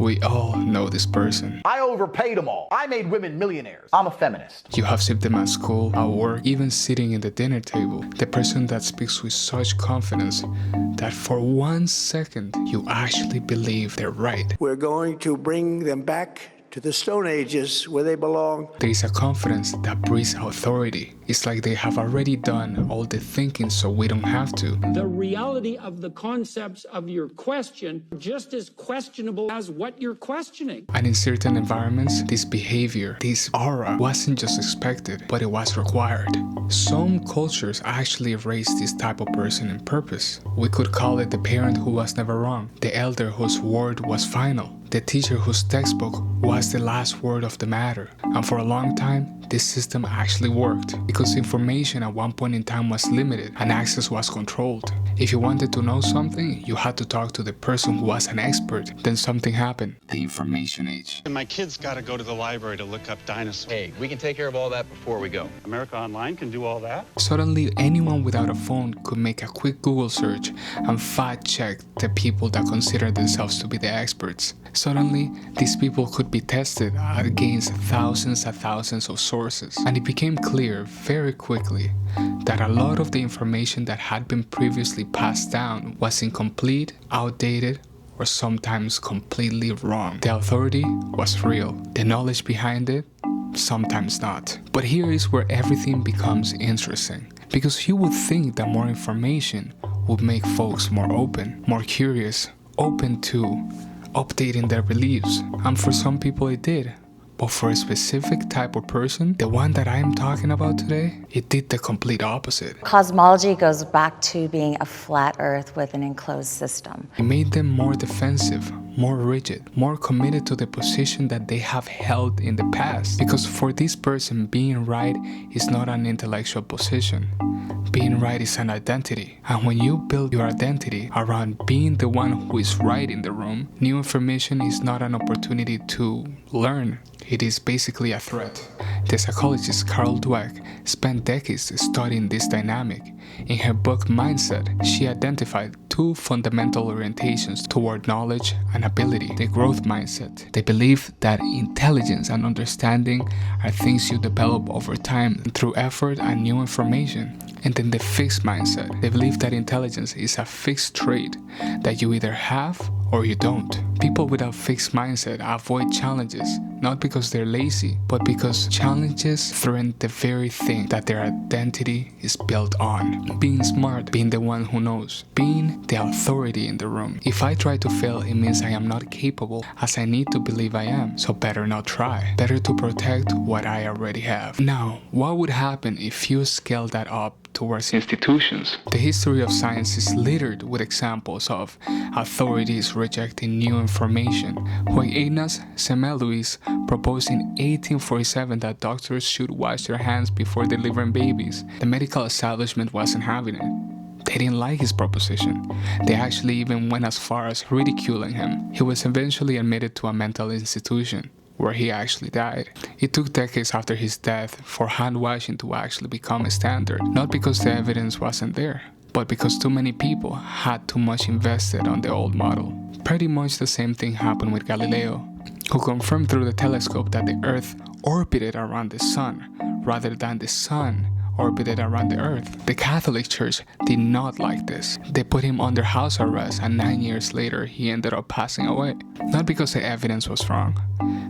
We all know this person. I overpaid them all. I made women millionaires. I'm a feminist. You have seen them at school, at work, even sitting in the dinner table. The person that speaks with such confidence that for 1 second you actually believe they're right. We're going to bring them back to the Stone Ages where they belong. There is a confidence that breeds authority. It's like they have already done all the thinking so we don't have to. The reality of the concepts of your question just as questionable as what you're questioning. And in certain environments, this behavior, this aura, wasn't just expected, but it was required. Some cultures actually raise this type of person in purpose. We could call it the parent who was never wrong, the elder whose word was final, the teacher whose textbook was the last word of the matter. And for a long time, this system actually worked because information at one point in time was limited and access was controlled. If you wanted to know something, you had to talk to the person who was an expert. Then something happened. The information age. And my kids got to go to the library to look up dinosaurs. Hey, we can take care of all that before we go. America Online can do all that? Suddenly, anyone without a phone could make a quick Google search and fact-check the people that consider themselves to be the experts. Suddenly, these people could be tested against thousands and thousands of sources. And it became clear very quickly that a lot of the information that had been previously passed down was incomplete, outdated, or sometimes completely wrong. The authority was real. The knowledge behind it, sometimes not. But here is where everything becomes interesting. Because you would think that more information would make folks more open, more curious, open to updating their beliefs. And for some people it did. But for a specific type of person, the one that I am talking about today, it did the complete opposite. Cosmology goes back to being a flat earth with an enclosed system. It made them more defensive, more rigid, more committed to the position that they have held in the past. Because for this person, being right is not an intellectual position. Being right is an identity. And when you build your identity around being the one who is right in the room, new information is not an opportunity to learn. It is basically a threat. The psychologist Carol Dweck spent decades studying this dynamic. In her book Mindset, she identified two fundamental orientations toward knowledge and ability. The growth mindset. They believe that intelligence and understanding are things you develop over time through effort and new information. And then the fixed mindset. They believe that intelligence is a fixed trait that you either have or you don't. People with a fixed mindset avoid challenges, not because they're lazy, but because challenges threaten the very thing that their identity is built on. Being smart, being the one who knows, being the authority in the room. If I try to fail, it means I am not capable, as I need to believe I am, so better not try. Better to protect what I already have. Now, what would happen if you scale that up towards institutions? The history of science is littered with examples of authorities rejecting new information. When Ignaz Semmelweis proposed in 1847 that doctors should wash their hands before delivering babies, the medical establishment wasn't having it. They didn't like his proposition. They actually even went as far as ridiculing him. He was eventually admitted to a mental institution, where he actually died. It took decades after his death for hand washing to actually become a standard, not because the evidence wasn't there, but because too many people had too much invested on the old model. Pretty much the same thing happened with Galileo, who confirmed through the telescope that the Earth orbited around the Sun, rather than the Sun orbited around the Earth. The Catholic Church did not like this. They put him under house arrest, and 9 years later he ended up passing away. Not because the evidence was wrong,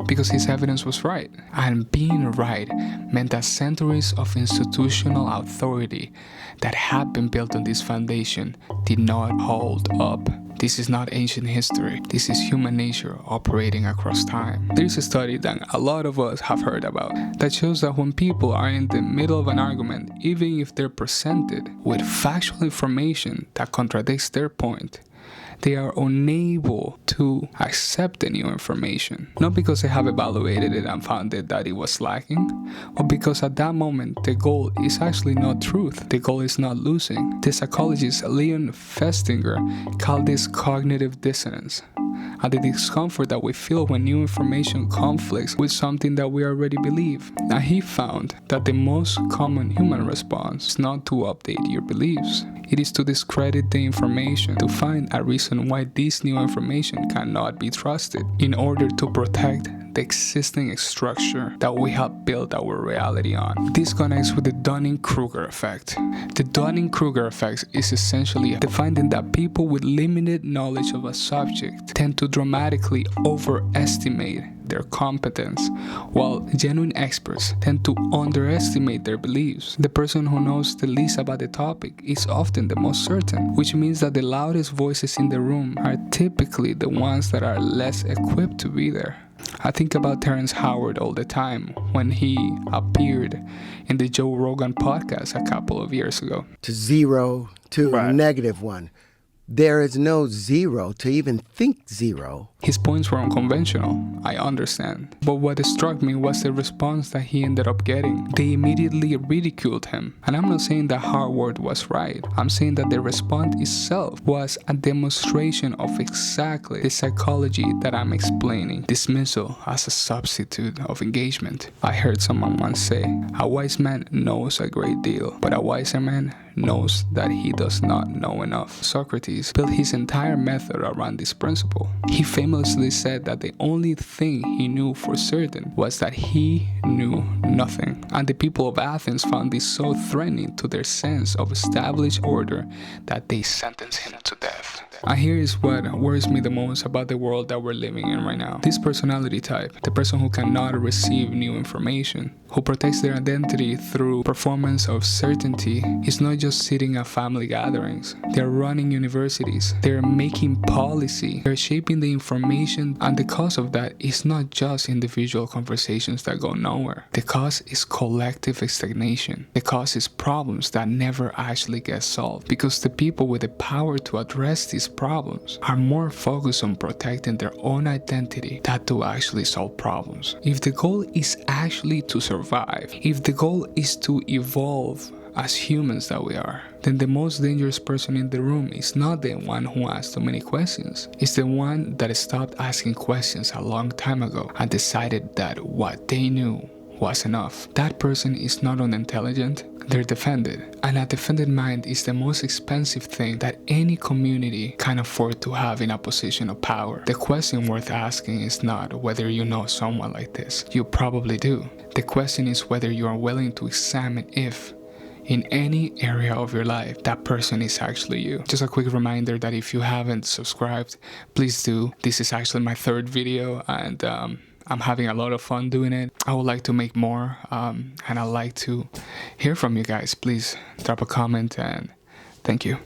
because his evidence was right. And being right meant that centuries of institutional authority that had been built on this foundation did not hold up. This is not ancient history. This is human nature operating across time. There's a study that a lot of us have heard about that shows that when people are in the middle of an argument, even if they're presented with factual information that contradicts their point, they are unable to accept the new information. Not because they have evaluated it and found it that it was lacking, but because at that moment the goal is actually not truth. The goal is not losing. The psychologist Leon Festinger called this cognitive dissonance. and the discomfort that we feel when new information conflicts with something that we already believe. Now, he found that the most common human response is not to update your beliefs. It is to discredit the information, to find a reason why this new information cannot be trusted in order to protect the existing structure that we have built our reality on. This connects with the Dunning-Kruger Effect. The Dunning-Kruger Effect is essentially the finding that people with limited knowledge of a subject tend to dramatically overestimate their competence, while genuine experts tend to underestimate their beliefs. The person who knows the least about the topic is often the most certain, which means that the loudest voices in the room are typically the ones that are less equipped to be there. I think about Terrence Howard all the time when he appeared in the Joe Rogan podcast a couple of years ago. To 0 to -1. There is no 0 to even think 0. His points were unconventional, I understand. But what struck me was the response that he ended up getting. They immediately ridiculed him. And I'm not saying that Howard was right. I'm saying that the response itself was a demonstration of exactly the psychology that I'm explaining. Dismissal as a substitute of engagement. I heard someone once say, a wise man knows a great deal, but a wiser man knows that he does not know enough. Socrates built his entire method around this principle. He famously said that the only thing he knew for certain was that he knew nothing. And the people of Athens found this so threatening to their sense of established order that they sentenced him to death. And here is what worries me the most about the world that we're living in right now. This personality type, the person who cannot receive new information, who protects their identity through performance of certainty, is not just sitting at family gatherings. They're running universities. They're making policy. They're shaping the information, and the cause of that is not just individual conversations that go nowhere. The cause is collective stagnation. The cause is problems that never actually get solved, because the people with the power to address these problems are more focused on protecting their own identity than to actually solve problems. If the goal is actually to survive, if the goal is to evolve as humans that we are, then the most dangerous person in the room is not the one who asks too many questions. It's the one that stopped asking questions a long time ago and decided that what they knew was enough. That person is not unintelligent, they're defended. And a defended mind is the most expensive thing that any community can afford to have in a position of power. The question worth asking is not whether you know someone like this. You probably do. The question is whether you are willing to examine if, in any area of your life, that person is actually you. Just a quick reminder that if you haven't subscribed, please do. This is actually my third video, and I'm having a lot of fun doing it. I would like to make more, and I'd like to hear from you guys. Please drop a comment, and thank you.